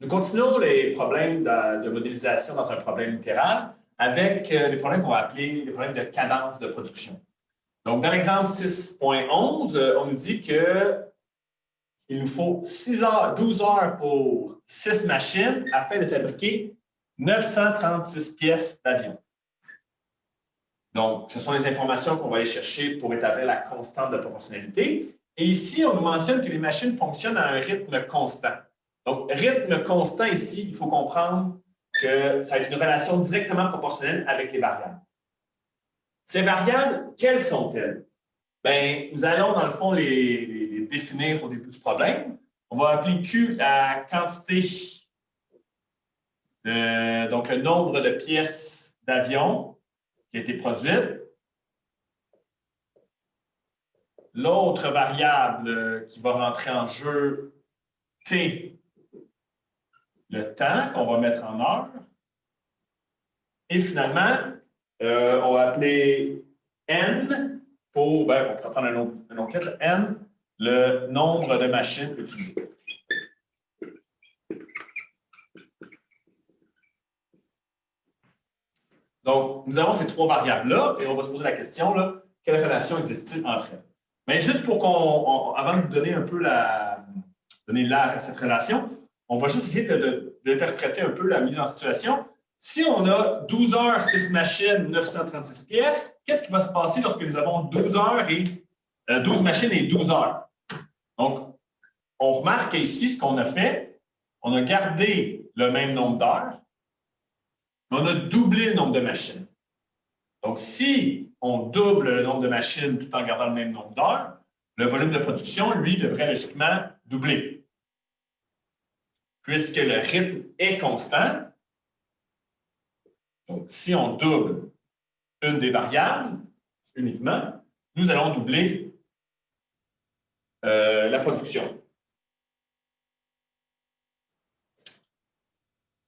Nous continuons les problèmes de modélisation dans un problème littéral avec les problèmes qu'on va appeler les problèmes de cadence de production. Donc, dans l'exemple 6.11, on nous dit qu'il nous faut 12 heures pour 6 machines afin de fabriquer 936 pièces d'avion. Donc, ce sont les informations qu'on va aller chercher pour établir la constante de proportionnalité. Et ici, on nous mentionne que les machines fonctionnent à un rythme constant. Donc, rythme constant ici, il faut comprendre que ça va être une relation directement proportionnelle avec les variables. Ces variables, quelles sont-elles? Bien, nous allons, dans le fond, les définir au début du problème. On va appeler Q la quantité, donc le nombre de pièces d'avion qui a été produite. L'autre variable qui va rentrer en jeu, T, le temps qu'on va mettre en heure. Et finalement, on va appeler N pour, ben, on peut prendre un autre lettre, N, le nombre de machines utilisées. Donc, nous avons ces trois variables-là et on va se poser la question, là, quelle relation existe-t-il entre elles? Mais juste pour avant de vous donner un peu cette relation, on va juste essayer d'interpréter un peu la mise en situation. Si on a 12 heures, 6 machines, 936 pièces, qu'est-ce qui va se passer lorsque nous avons 12 machines et 12 heures? Donc, on remarque ici ce qu'on a fait, on a gardé le même nombre d'heures, mais on a doublé le nombre de machines. Donc, si on double le nombre de machines tout en gardant le même nombre d'heures, le volume de production, lui, devrait logiquement doubler. Puisque le rythme est constant, donc si on double une des variables uniquement, nous allons doubler la production.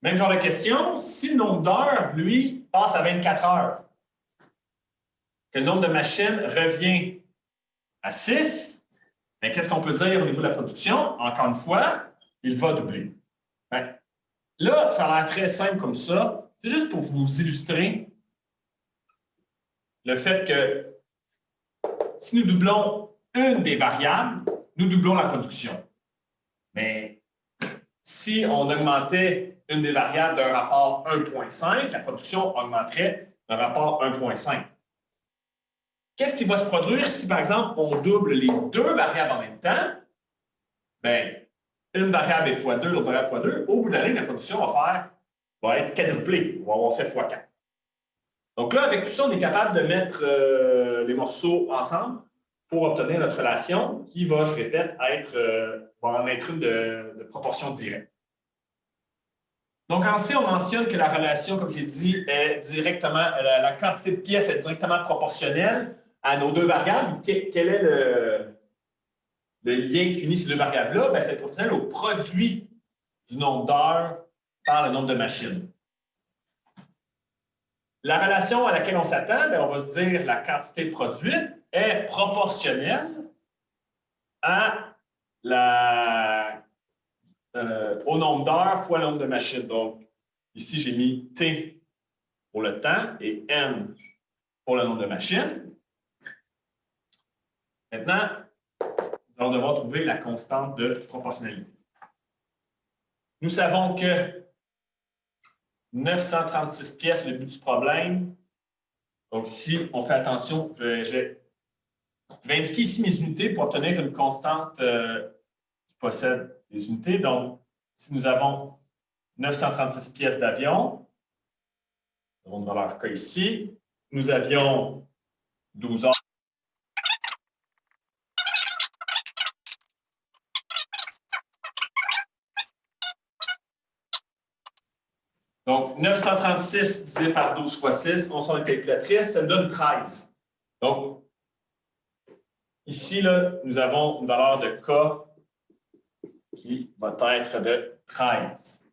Même genre de question, si le nombre d'heures, lui, passe à 24 heures, que le nombre de machines revient à 6, bien, qu'est-ce qu'on peut dire au niveau de la production? Encore une fois, il va doubler. Bien, là, ça a l'air très simple comme ça. C'est juste pour vous illustrer le fait que si nous doublons une des variables, nous doublons la production. Mais si on augmentait une des variables d'un rapport 1,5, la production augmenterait d'un rapport 1,5. Qu'est-ce qui va se produire si, par exemple, on double les deux variables en même temps? Bien, une variable est x2, l'autre variable x2. Au bout de la ligne, la production va être quadruplée. On va avoir fait x4. Donc là, avec tout ça, on est capable de mettre les morceaux ensemble pour obtenir notre relation qui va, je répète, va en être une de proportion directe. Donc, en C, on mentionne que la relation, comme j'ai dit, est directement, la quantité de pièces est directement proportionnelle à nos deux variables. Quel est le lien qui unit ces deux variables-là? Bien, c'est proportionnel au produit du nombre d'heures par le nombre de machines. La relation à laquelle on s'attend, on va se dire la quantité produite est proportionnelle à au nombre d'heures fois le nombre de machines. Donc, ici, j'ai mis T pour le temps et N pour le nombre de machines. Maintenant, nous allons devoir trouver la constante de proportionnalité. Nous savons que 936 pièces, le but du problème. Donc, si on fait attention, je vais indiquer ici mes unités pour obtenir une constante qui possède des unités. Donc, si nous avons 936 pièces d'avion, nous avons une valeur K ici, nous avions 12 heures. Donc, 936 divisé par 12 fois 6, on sort une calculatrice, ça nous donne 13. Donc, ici, là, nous avons une valeur de K qui va être de 13.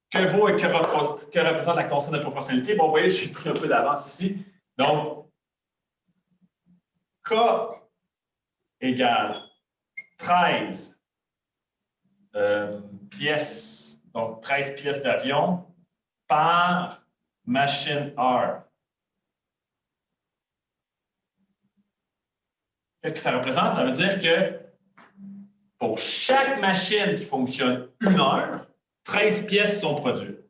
Que vaut et que représente la constante de proportionnalité? Bon, vous voyez, j'ai pris un peu d'avance ici. Donc, K égale 13 pièces donc 13 pièces d'avion par machine-heure. Qu'est-ce que ça représente? Ça veut dire que pour chaque machine qui fonctionne 1 heure, 13 pièces sont produites.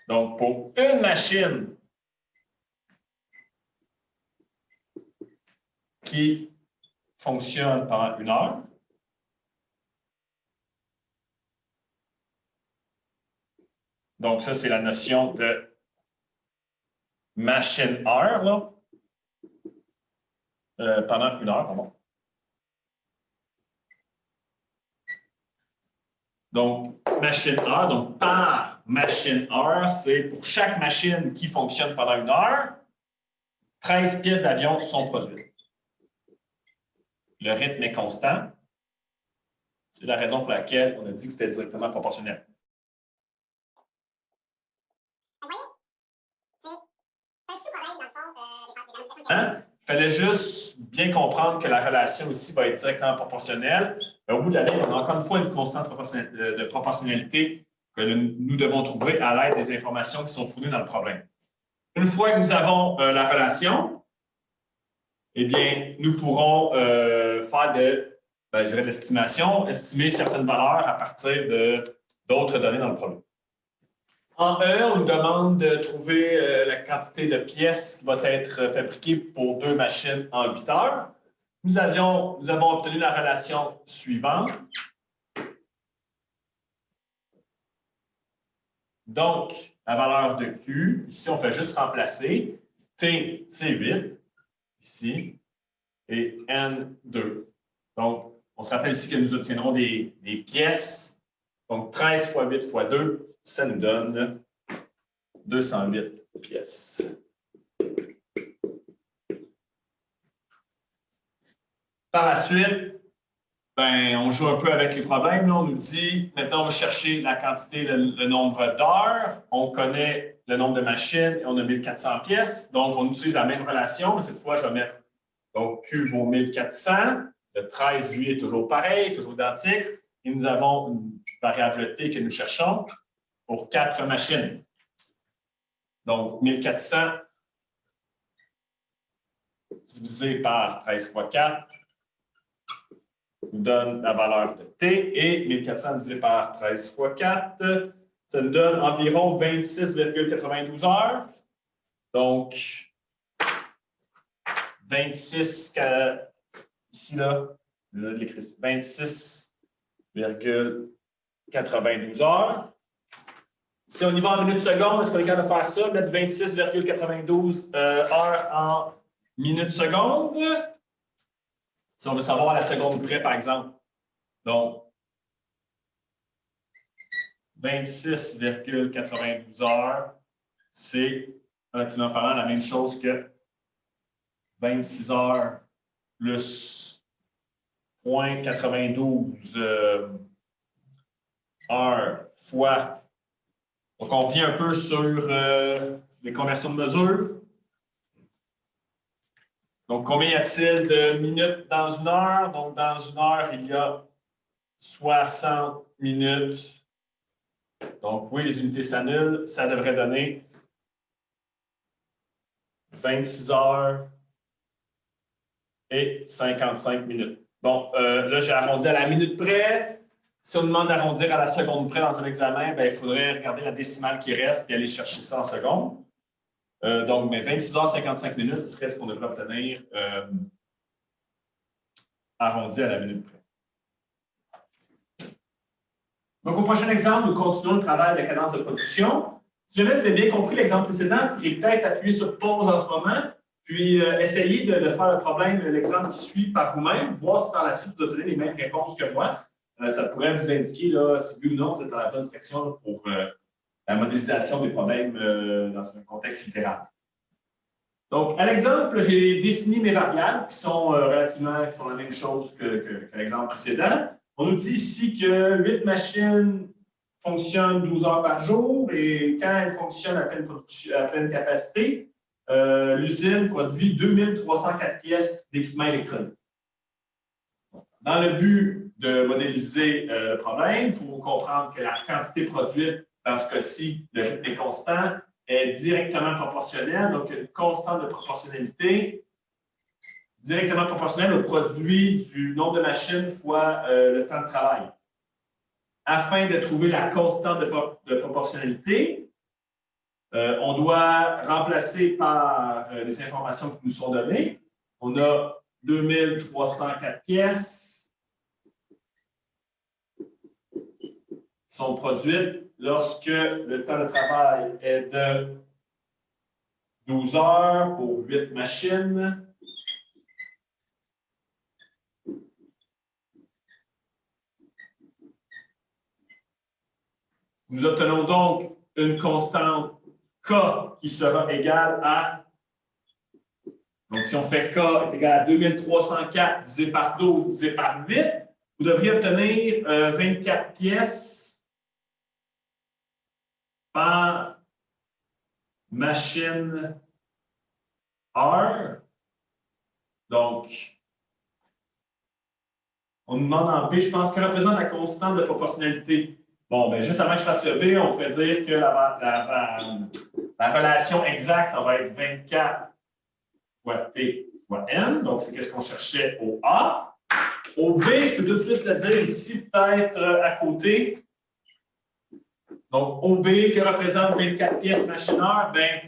Donc, pour une machine qui fonctionne pendant 1 heure, donc ça, c'est la notion de machine-heure, là. Pendant 1 heure, pardon. Donc, machine-heure, donc par machine-heure, c'est pour chaque machine qui fonctionne pendant 1 heure, 13 pièces d'avion sont produites. Le rythme est constant. C'est la raison pour laquelle on a dit que c'était directement proportionnel. Hein? Il fallait juste bien comprendre que la relation ici va être directement proportionnelle. Mais au bout de la ligne, on a encore une fois une constante de proportionnalité que nous devons trouver à l'aide des informations qui sont fournies dans le problème. Une fois que nous avons la relation, eh bien, nous pourrons faire je dirais, de l'estimation, estimer certaines valeurs à partir d'autres données dans le problème. En E, on nous demande de trouver la quantité de pièces qui va être fabriquée pour 2 machines en 8 heures. Nous avons obtenu la relation suivante. Donc, la valeur de Q, ici, on fait juste remplacer. T, c'est 8, ici, et N, 2. Donc, on se rappelle ici que nous obtiendrons des pièces. Donc, 13 fois 8 fois 2, ça nous donne 208 pièces. Par la suite, on joue un peu avec les problèmes. Là, on nous dit, maintenant, on va chercher la quantité, le nombre d'heures. On connaît le nombre de machines et on a 1400 pièces. Donc, on utilise la même relation, mais cette fois, je vais mettre, donc, Q vaut 1400. Le 13, lui, est toujours pareil, toujours identique. Et nous avons une variable T que nous cherchons pour 4 machines. Donc, 1400 divisé par 13 fois 4 nous donne la valeur de T. Et 1400 divisé par 13 fois 4, ça nous donne environ 26,92 heures. Donc, 26, ici, là, je vais l'écrire 26,92 heures. Si on y va en minutes secondes, est-ce qu'on est capable de faire ça? Mettre 26,92 heures en minutes secondes. Si on veut savoir à la seconde près, par exemple. Donc, 26,92 heures, c'est, relativement parlant, la même chose que 26 heures plus 0,92 heures fois. Donc, on revient un peu sur les conversions de mesure. Donc, combien y a-t-il de minutes dans 1 heure? Donc, dans 1 heure, il y a 60 minutes. Donc, oui, les unités s'annulent. Ça devrait donner 26 heures et 55 minutes. Bon, là, j'ai arrondi à la minute près. Si on demande d'arrondir à la seconde près dans un examen, il faudrait regarder la décimale qui reste et aller chercher ça en secondes. Donc, 26 heures 55 minutes, ce serait ce qu'on devrait obtenir arrondi à la minute près. Donc, au prochain exemple, nous continuons le travail de cadence de production. Si jamais vous avez bien compris l'exemple précédent, vous pourriez peut-être appuyer sur pause en ce moment, puis essayer de faire le problème, l'exemple qui suit par vous-même, voir si par la suite vous obtenez les mêmes réponses que moi. Ça pourrait vous indiquer là, si oui ou non vous êtes dans la bonne direction là, pour la modélisation des problèmes dans un contexte littéral. Donc, à l'exemple, j'ai défini mes variables qui sont la même chose que l'exemple précédent. On nous dit ici que 8 machines fonctionnent 12 heures par jour et quand elles fonctionnent à pleine capacité, l'usine produit 2304 pièces d'équipement électronique. dans le but de modéliser le problème, il faut comprendre que la quantité produite, dans ce cas-ci, le rythme est constant, est directement proportionnelle, donc une constante de proportionnalité directement proportionnelle au produit du nombre de machines fois le temps de travail. Afin de trouver la constante de proportionnalité, on doit remplacer par les informations qui nous sont données. On a 2304 pièces qui sont produites lorsque le temps de travail est de 12 heures pour 8 machines. Nous obtenons donc une constante K qui sera égale à, donc si on fait K est égal à 2304 divisé par 12 divisé par 8, vous devriez obtenir 24 pièces par machine heure. Donc, on nous demande en B, je pense, que représente la constante de proportionnalité. Bon, bien, juste avant que je fasse le B, on pourrait dire que la relation exacte, ça va être 24 fois T fois N. Donc, c'est ce qu'on cherchait au A. Au B, je peux tout de suite le dire ici, peut-être à côté. Donc, au B, que représente 24 pièces machine-heure? Bien,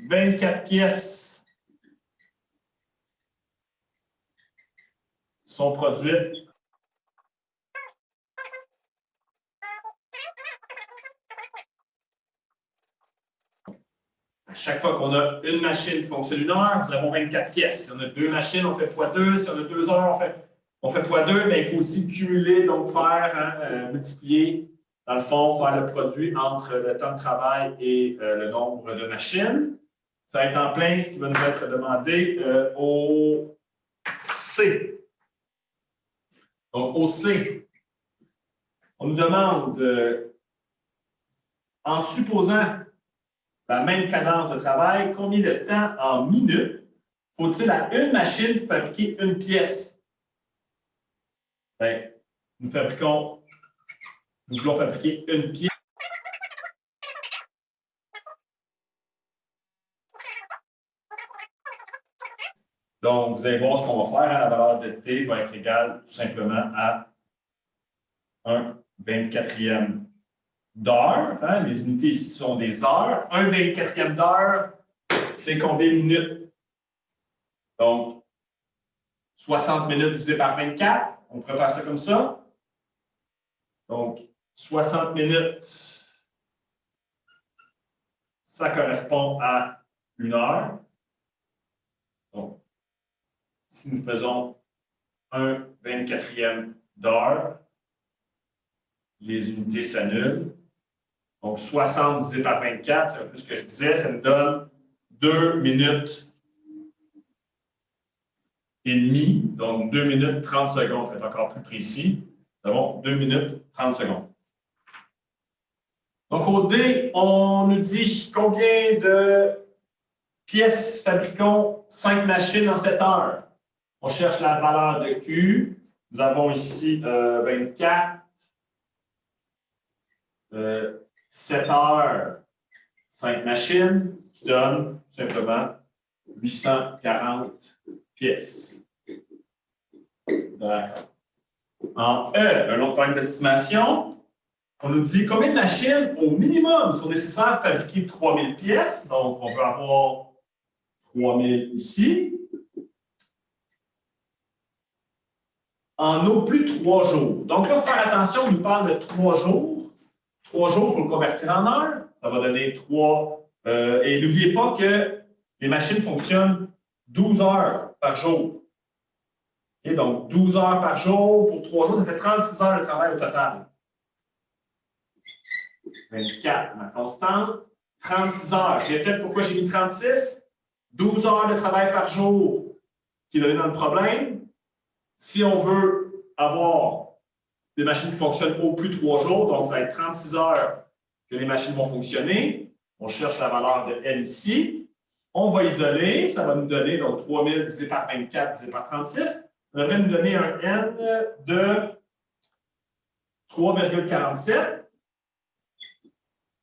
24 pièces sont produites à chaque fois qu'on a une machine qui fonctionne une heure, nous avons 24 pièces. Si on a deux machines, on fait x2. Si on a 2 heures, on fait x2, mais il faut aussi cumuler, donc faire, multiplier, dans le fond, faire le produit entre le temps de travail et le nombre de machines. Ça va être en plein ce qui va nous être demandé au C. Donc, au C, on nous demande, en supposant la même cadence de travail, combien de temps en minutes faut-il à une machine pour fabriquer une pièce? Bien, nous voulons fabriquer une pièce. Donc, vous allez voir ce qu'on va faire. La valeur de T va être égale tout simplement à 1/24e d'heure. Hein? Les unités ici sont des heures. 1/24e d'heure, c'est combien de minutes? Donc, 60 minutes divisé par 24. On pourrait faire ça comme ça. Donc, 60 minutes, ça correspond à 1 heure. Donc, si nous faisons 1/24e d'heure, les unités s'annulent. Donc, 60 divisé par 24, c'est un peu ce que je disais, ça nous donne 2 minutes et demie. Donc, 2 minutes 30 secondes, pour être encore plus précis. Nous avons 2 minutes 30 secondes. Donc, au D, on nous dit combien de pièces fabriquons 5 machines en 7 heures. On cherche la valeur de Q. Nous avons ici 24. 7 heures, 5 machines, ce qui donne tout simplement 840 pièces. D'accord. En E, un autre problème d'estimation, on nous dit combien de machines au minimum sont nécessaires pour fabriquer 3000 pièces. Donc, on peut avoir 3000 ici. En au plus 3 jours. Donc là, il faut faire attention, on nous parle de 3 jours. 3 jours, il faut le convertir en heures. Ça va donner 3. Et n'oubliez pas que les machines fonctionnent 12 heures par jour. Et donc, 12 heures par jour pour 3 jours, ça fait 36 heures de travail au total. 24, ma constante. 36 heures. Je répète pourquoi j'ai mis 36. 12 heures de travail par jour qui est donné dans le problème. Si on veut avoir des machines qui fonctionnent au plus 3 jours, donc ça va être 36 heures que les machines vont fonctionner. On cherche la valeur de N ici. On va isoler, ça va nous donner donc 3000 divisé par 24 divisé par 36. Ça devrait nous donner un N de 3,47.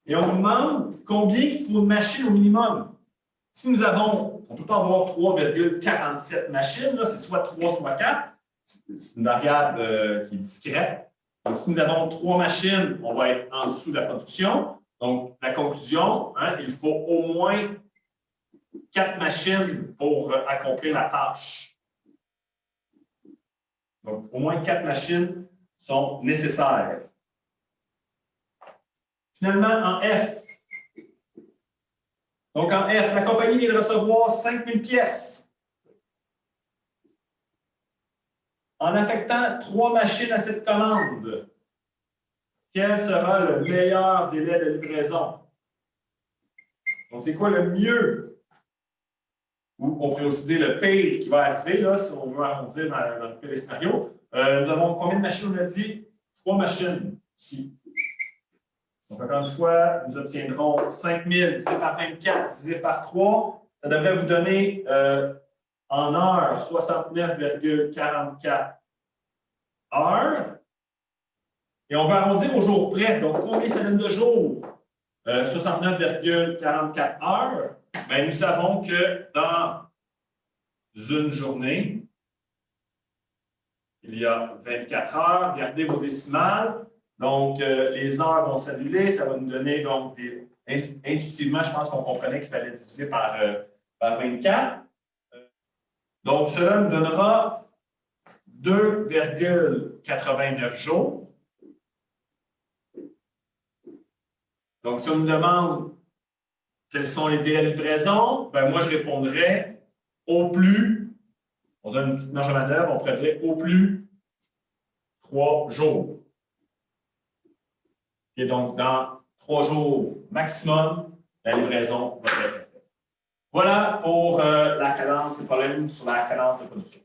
Et on nous demande combien il faut de machines au minimum. Si nous avons, on ne peut pas avoir 3,47 machines, c'est soit 3, soit 4. C'est une variable qui est discrète. Donc, si nous avons 3 machines, on va être en dessous de la production. Donc, la conclusion, il faut au moins 4 machines pour accomplir la tâche. Donc, au moins 4 machines sont nécessaires. Finalement, en F. Donc, en F, la compagnie vient de recevoir 5000 pièces. En affectant 3 machines à cette commande, quel sera le meilleur délai de livraison? Donc, c'est quoi le mieux? Ou on pourrait aussi dire le pire qui va arriver, là, si on veut arrondir dans le pire des scénarios. Nous avons combien de machines? On a dit 3 machines ici. Donc, encore une fois, nous obtiendrons 5000 divisé par 24 divisé par 3. Ça devrait vous donner en heures 69,44 heures. Et on va arrondir au jour près. Donc, combien ça donne de jours? 69,44 heures. Bien, nous savons que dans une journée, il y a 24 heures. Regardez vos décimales. Donc, les heures vont s'annuler. Ça va nous donner, donc, intuitivement, je pense qu'on comprenait qu'il fallait diviser par 24. Donc, cela nous donnera 2,89 jours. Donc, si on nous demande quels sont les délais de livraison, ben moi, je répondrais au plus, on a une petite marge de manœuvre, on pourrait dire au plus 3 jours. Et donc, dans 3 jours maximum, la livraison va être faite. Voilà pour la cadence, les problèmes sur la cadence de production.